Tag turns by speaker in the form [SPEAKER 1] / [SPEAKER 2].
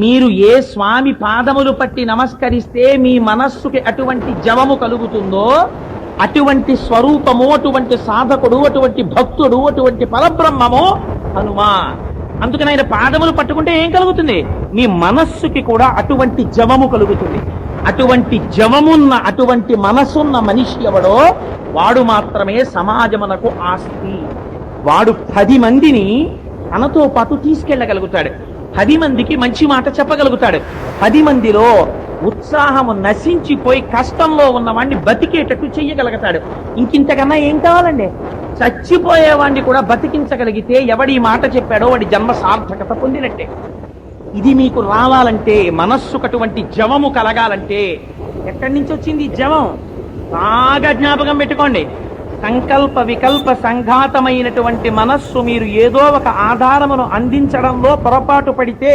[SPEAKER 1] మీరు ఏ స్వామి పాదములు పట్టి నమస్కరిస్తే మీ మనస్సుకి అటువంటి జవము కలుగుతుందో అటువంటి స్వరూపము, అటువంటి సాధకుడు, అటువంటి భక్తుడు, అటువంటి పరబ్రహ్మము హనుమా. అందుకని ఆయన పాదములు పట్టుకుంటే ఏం కలుగుతుంది? మీ మనస్సుకి కూడా అటువంటి జవము కలుగుతుంది. అటువంటి జవమున్న, అటువంటి మనసున్న మనిషి ఎవడో వాడు మాత్రమే సమాజమునకు ఆస్తి. వాడు 10 మందిని తనతో పాటు తీసుకెళ్ళగలుగుతాడు. 10 మందికి మంచి మాట చెప్పగలుగుతాడు. 10 మందిలో ఉత్సాహము నశించిపోయి కష్టంలో ఉన్నవాడిని బతికేటట్టు చెయ్యగలుగుతాడు. ఇంకింతకన్నా ఏం కావాలండి? చచ్చిపోయేవాడిని కూడా బతికించగలిగితే ఎవడి మాట చెప్పాడో వాడి జన్మ సార్థకత పొందినట్టే. ఇది మీకు రావాలంటే, మనస్సుకు అటువంటి జవము కలగాలంటే ఎక్కడి నుంచి వచ్చింది ఈ జవం? బాగా జ్ఞాపకం పెట్టుకోండి. సంకల్ప వికల్ప సంఘాతమైనటువంటి మనస్సు మీరు ఏదో ఒక ఆధారమును అందించడంలో పొరపాటు పడితే